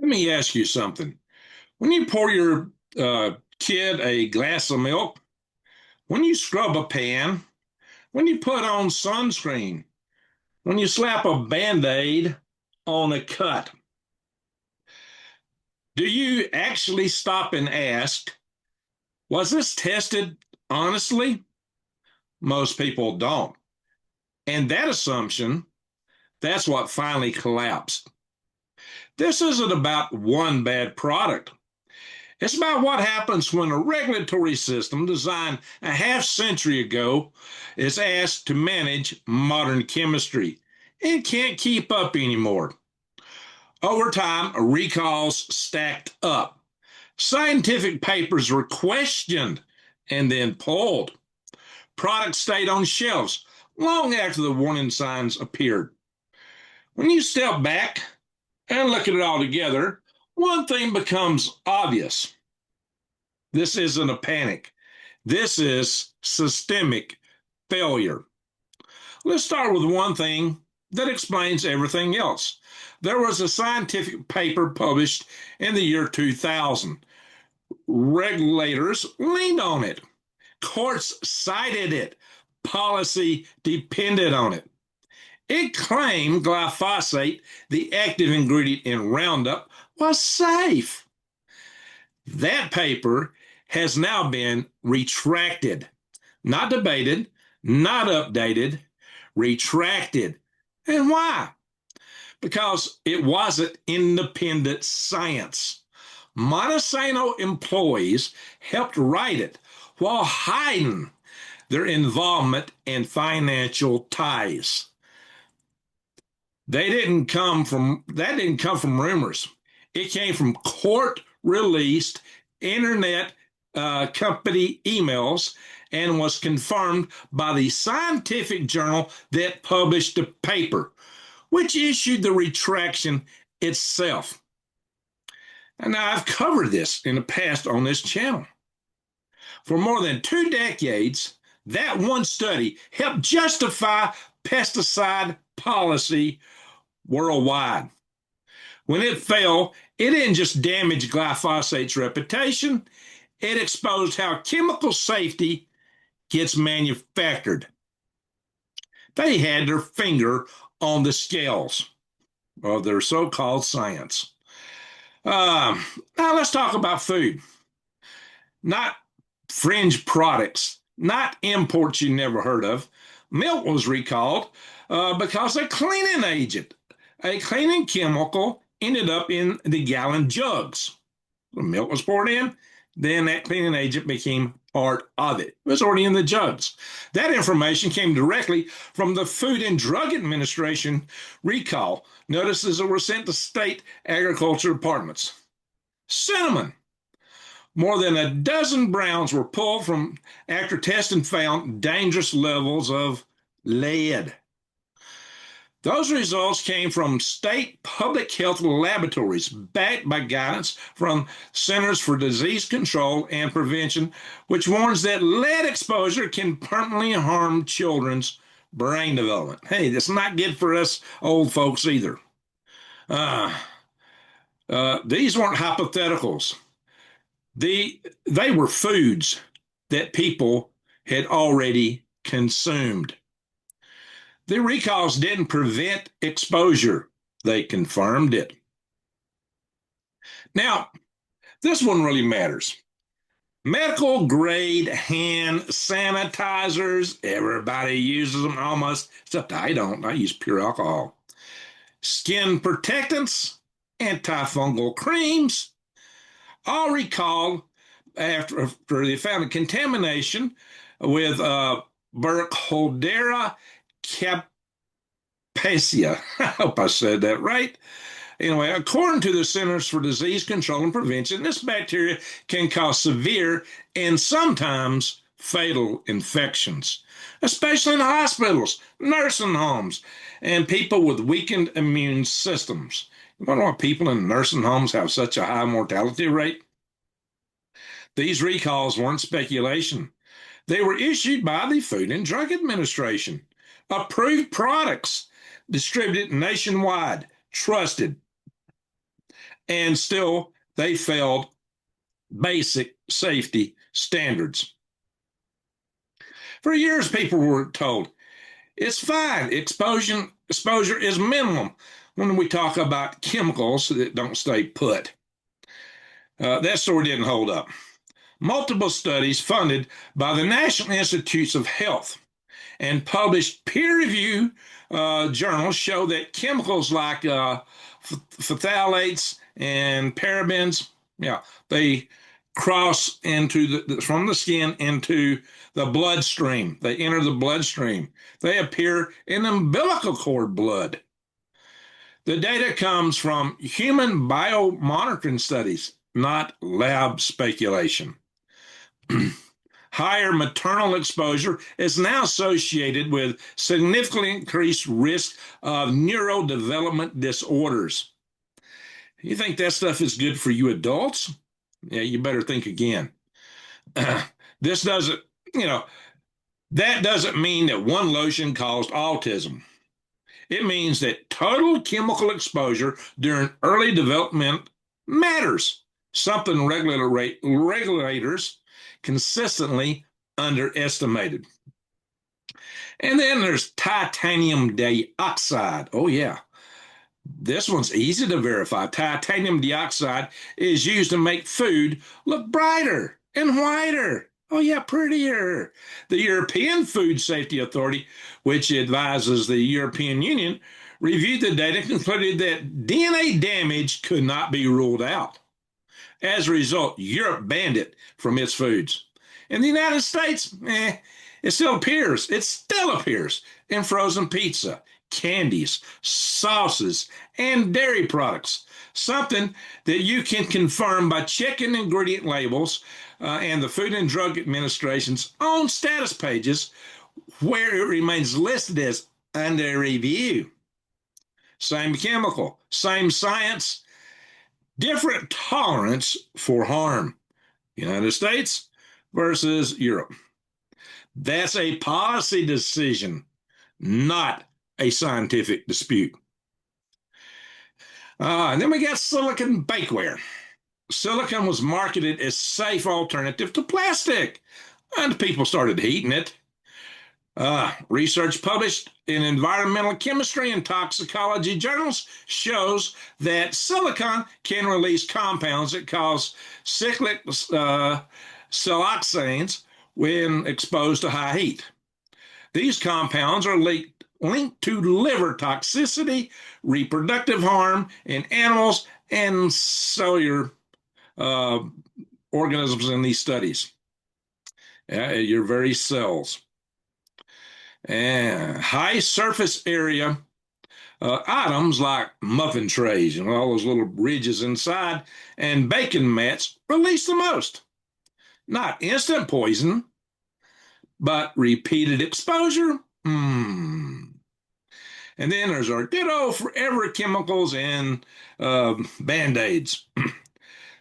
Let me ask you something. When you pour your kid a glass of milk, when you scrub a pan, when you put on sunscreen, when you slap a band-aid on a cut, do you actually stop and ask, was this tested honestly? Most people don't. And that assumption, that's what finally collapsed. This isn't about one bad product. It's about what happens when a regulatory system designed a half century ago is asked to manage modern chemistry. It can't keep up anymore. Over time, recalls stacked up. Scientific papers were questioned and then pulled. Products stayed on shelves long after the warning signs appeared. When you step back and look at it all together, one thing becomes obvious. This isn't a panic. This is systemic failure. Let's start with one thing that explains everything else. There was a scientific paper published in the year 2000. Regulators leaned on it. Courts cited it. Policy depended on it. It claimed glyphosate, the active ingredient in Roundup, was safe. That paper has now been retracted, not debated, not updated, retracted. And why? Because it wasn't independent science. Monsanto employees helped write it while hiding their involvement and financial ties. That didn't come from rumors. It came from court released internet company emails and was confirmed by the scientific journal that published the paper, which issued the retraction itself. And now I've covered this in the past on this channel. For more than 2 decades, that one study helped justify pesticide policy worldwide. When it failed, it didn't just damage glyphosate's reputation, it exposed how chemical safety gets manufactured. They had their finger on the scales of their so-called science. Now let's talk about food. Not fringe products, not imports you never heard of. Milk was recalled because a cleaning chemical ended up in the gallon jugs. The milk was poured in, then that cleaning agent became part of it. It was already in the jugs. That information came directly from the Food and Drug Administration recall. Notices that were sent to state agriculture departments. Cinnamon. More than a dozen browns were pulled from after testing found dangerous levels of lead. Those results came from state public health laboratories backed by guidance from Centers for Disease Control and Prevention, which warns that lead exposure can permanently harm children's brain development. Hey, that's not good for us old folks either. These weren't hypotheticals. They were foods that people had already consumed. The recalls didn't prevent exposure, they confirmed it. Now, this one really matters. Medical grade hand sanitizers, everybody uses them almost, except I don't. I use pure alcohol. Skin protectants, antifungal creams, all recalled after they found a contamination with Burkholderia capacia. I hope I said that right. Anyway, according to the Centers for Disease Control and Prevention, this bacteria can cause severe and sometimes fatal infections, especially in hospitals, nursing homes, and people with weakened immune systems. You wonder why people in nursing homes have such a high mortality rate? These recalls weren't speculation. They were issued by the Food and Drug Administration. Approved products distributed nationwide, trusted. and still they failed basic safety standards. For years, people were told it's fine, exposure is minimum when we talk about chemicals that don't stay put. That story didn't hold up. Multiple studies funded by the National Institutes of Health and published peer-reviewed journals show that chemicals like phthalates and parabens, yeah, they cross from the skin into the bloodstream. They enter the bloodstream. They appear in umbilical cord blood. The data comes from human biomonitoring studies, not lab speculation. Higher maternal exposure is now associated with significantly increased risk of neurodevelopment disorders. You think that stuff is good for you adults? Yeah, you better think again. This doesn't, that doesn't mean that one lotion caused autism. It means that total chemical exposure during early development matters, something regulators consistently underestimated. And then there's titanium dioxide. Oh, yeah. This one's easy to verify. Titanium dioxide is used to make food look brighter and whiter. Oh, yeah, prettier. The European Food Safety Authority, which advises the European Union, reviewed the data and concluded that DNA damage could not be ruled out. As a result, Europe banned it from its foods. In the United States, it still appears in frozen pizza, candies, sauces, and dairy products, something that you can confirm by checking ingredient labels and the Food and Drug Administration's own status pages, where it remains listed as under review. Same chemical, same science, different tolerance for harm. United States versus Europe. That's a policy decision, not a scientific dispute. And then we got silicon bakeware. Silicon was marketed as safe alternative to plastic, and people started heating it. Research published in environmental chemistry and toxicology journals shows that silicon can release compounds that cause cyclic siloxanes when exposed to high heat. These compounds are linked to liver toxicity, reproductive harm in animals, and cellular organisms in these studies. Your very cells. And high surface area items like muffin trays and all those little ridges inside and baking mats release the most. Not instant poison, but repeated exposure. And then there's our ditto forever chemicals and Band-Aids.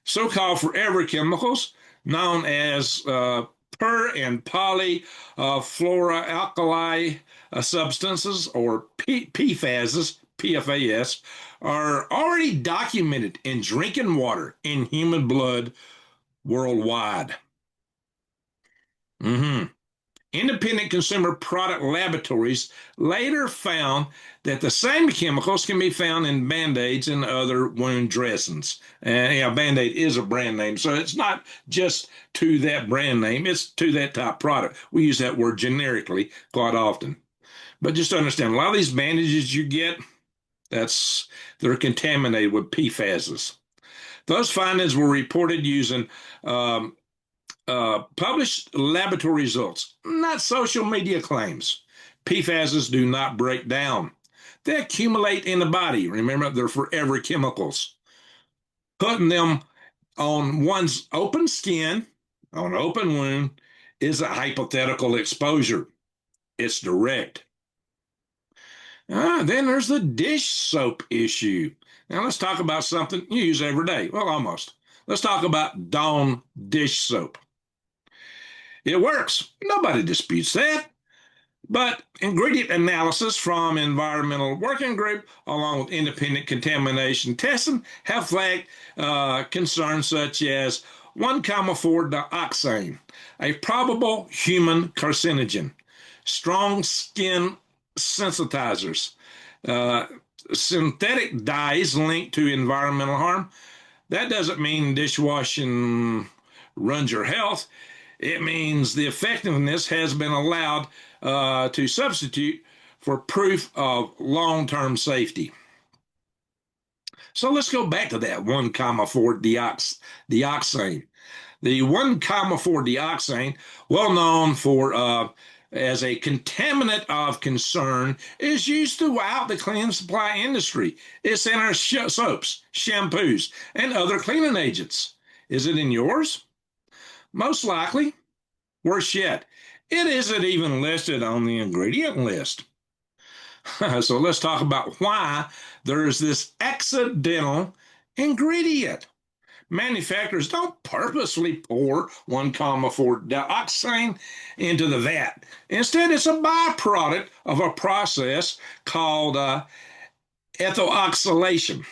So-called forever chemicals, known as per and polyfluoroalkyl substances, or PFAS, are already documented in drinking water in human blood worldwide. Independent consumer product laboratories later found that the same chemicals can be found in Band-Aids and other wound dressings. And Band-Aid is a brand name, so it's not just to that brand name, it's to that type product. We use that word generically quite often. But just understand, a lot of these bandages you get, they're contaminated with PFASs. Those findings were reported using published laboratory results, not social media claims. PFASs do not break down. They accumulate in the body. Remember, they're forever chemicals. Putting them on one's open skin, on an open wound, is a hypothetical exposure. It's direct. Then there's the dish soap issue. Now let's talk about something you use every day. Well, almost. Let's talk about Dawn dish soap. It works. Nobody disputes that. But ingredient analysis from Environmental Working Group, along with independent contamination testing, have flagged concerns such as 1,4-dioxane, a probable human carcinogen, strong skin sensitizers, uh, synthetic dyes linked to environmental harm. That doesn't mean dishwashing ruins your health. It means the effectiveness has been allowed to substitute for proof of long-term safety. So let's go back to that 1,4-dioxane. The 1,4-dioxane, well known for as a contaminant of concern, is used throughout the cleaning supply industry. It's in our soaps, shampoos, and other cleaning agents. Is it in yours? Most likely. Worse yet, it isn't even listed on the ingredient list. So let's talk about why there's this accidental ingredient. Manufacturers don't purposely pour 1,4-dioxane into the vat. Instead, it's a byproduct of a process called ethoxylation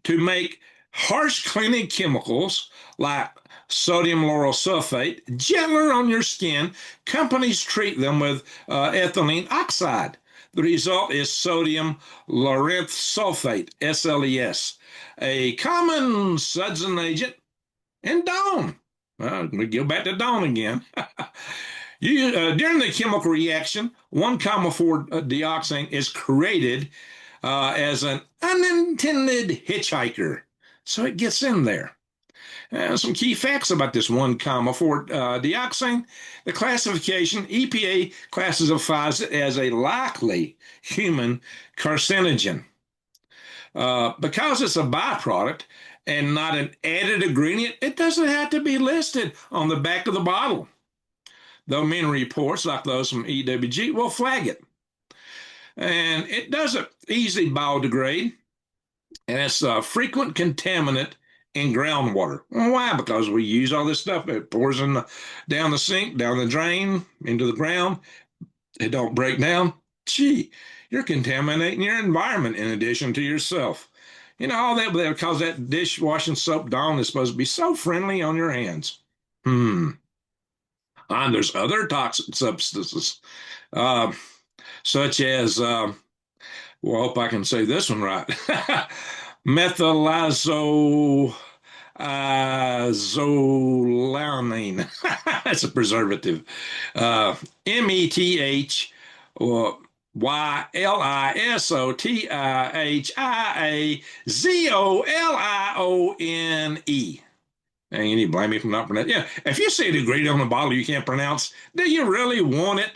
to make harsh cleaning chemicals like sodium lauryl sulfate gentler on your skin. Companies treat them with ethylene oxide. The result is sodium lauryl sulfate, SLES, a common sudsing agent in Dawn. We go back to Dawn again. During the chemical reaction, 1,4-dioxane is created as an unintended hitchhiker. So it gets in there. Some key facts about this 1,4-dioxane. The classification, EPA classifies it as a likely human carcinogen. Because it's a byproduct and not an added ingredient, it doesn't have to be listed on the back of the bottle, though many reports, like those from EWG, will flag it. And it doesn't easily biodegrade, and it's a frequent contaminant in groundwater. Well, why? Because we use all this stuff. It pours down the sink, down the drain, into the ground. It don't break down. Gee, you're contaminating your environment in addition to yourself. You know, all that because that dishwashing soap Dawn is supposed to be so friendly on your hands. And there's other toxic substances, such as, well, I hope I can say this one right. Methylazolanine. That's a preservative. Methylisotiazolione. And you need to blame me for not pronouncing. Yeah, if you see a ingredient on the bottle you can't pronounce, do you really want it?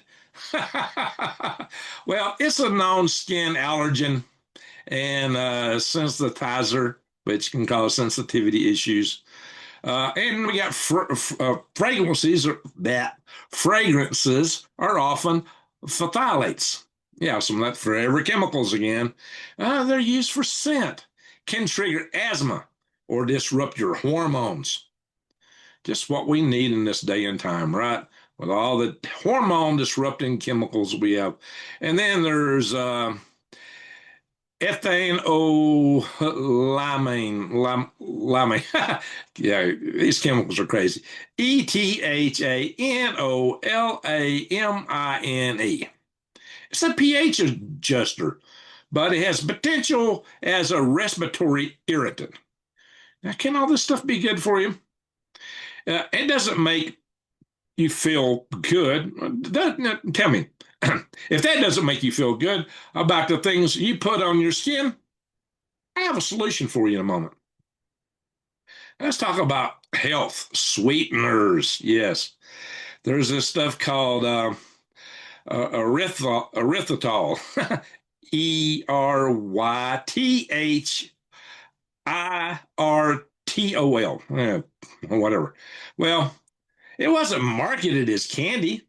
Well, it's a known skin allergen and sensitizer, which can cause sensitivity issues. And we got fragrances fragrances are often phthalates. Yeah, some of that forever chemicals again. They're used for scent, can trigger asthma or disrupt your hormones. Just what we need in this day and time, right? With all the hormone disrupting chemicals we have. And then there's ethanolamine. Yeah, these chemicals are crazy. Ethanolamine. It's a pH adjuster, but it has potential as a respiratory irritant. Now, can all this stuff be good for you? It doesn't make you feel good. Tell me, if that doesn't make you feel good about the things you put on your skin, I have a solution for you in a moment. Let's talk about health sweeteners. Yes, there's this stuff called erythritol, Erythritol, whatever. Well, it wasn't marketed as candy.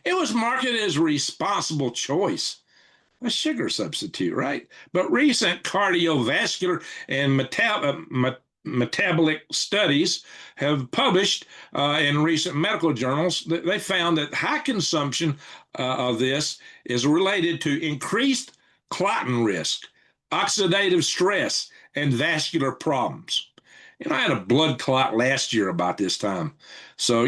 It was marketed as a responsible choice, a sugar substitute, right? But recent cardiovascular and metabolic studies have published in recent medical journals. They found that high consumption of this is related to increased clotting risk, oxidative stress, and vascular problems. I had a blood clot last year about this time. So,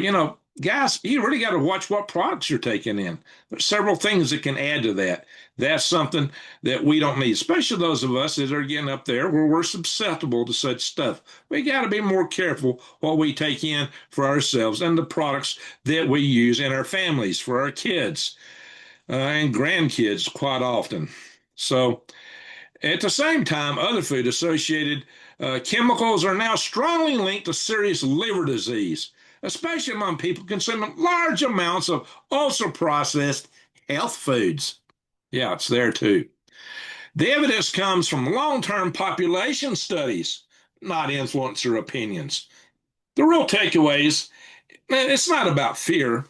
guys, you really got to watch what products you're taking in. There's several things that can add to that. That's something that we don't need, especially those of us that are getting up there where we're susceptible to such stuff. We got to be more careful what we take in for ourselves and the products that we use in our families, for our kids and grandkids quite often. So, at the same time, other food associated chemicals are now strongly linked to serious liver disease, especially among people consuming large amounts of ultra-processed health foods. Yeah, it's there too. The evidence comes from long-term population studies, not influencer opinions. The real takeaways, it's not about fear,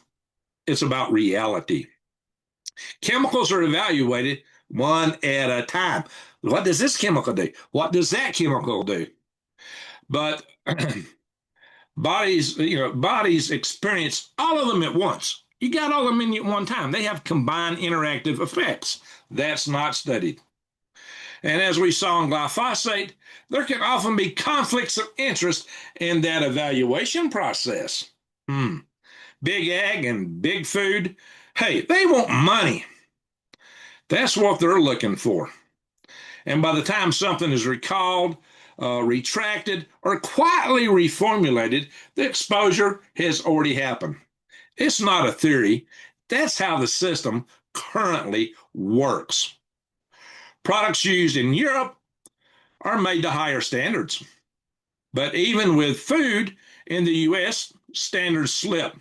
it's about reality. Chemicals are evaluated one at a time. What does this chemical do? What does that chemical do? But bodies experience all of them at once. You got all of them in at one time. They have combined interactive effects. That's not studied. And as we saw in glyphosate, there can often be conflicts of interest in that evaluation process. Big ag and big food, hey, they want money. That's what they're looking for. And by the time something is recalled, retracted, or quietly reformulated, the exposure has already happened. It's not a theory. That's how the system currently works. Products used in Europe are made to higher standards. But even with food in the US, standards slip.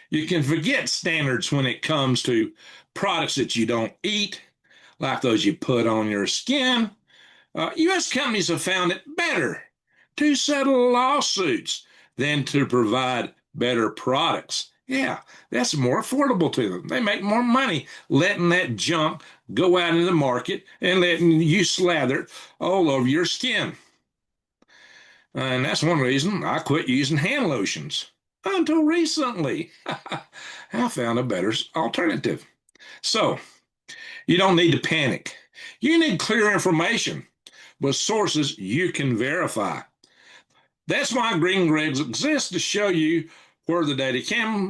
You can forget standards when it comes to products that you don't eat, like those you put on your skin. U.S. companies have found it better to settle lawsuits than to provide better products. Yeah, that's more affordable to them. They make more money letting that junk go out in the market and letting you slather it all over your skin. And that's one reason I quit using hand lotions until recently. I found a better alternative. So, you don't need to panic. You need clear information with sources you can verify. That's why Green Grids exists, to show you where the data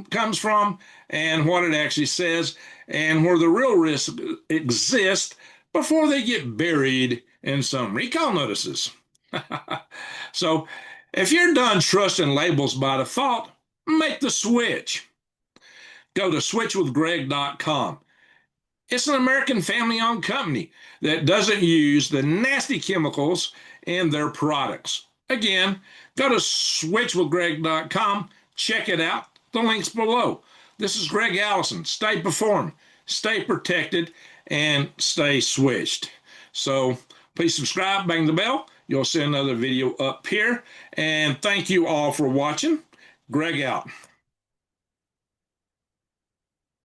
comes from and what it actually says and where the real risk exists before they get buried in some recall notices. So if you're done trusting labels by default, make the switch. Go to switchwithgreg.com. It's an American family-owned company that doesn't use the nasty chemicals in their products. Again, go to switchwithgreg.com, check it out. The link's below. This is Greg Allison. Stay performed, stay protected, and stay switched. So please subscribe, bang the bell. You'll see another video up here. And thank you all for watching. Greg out.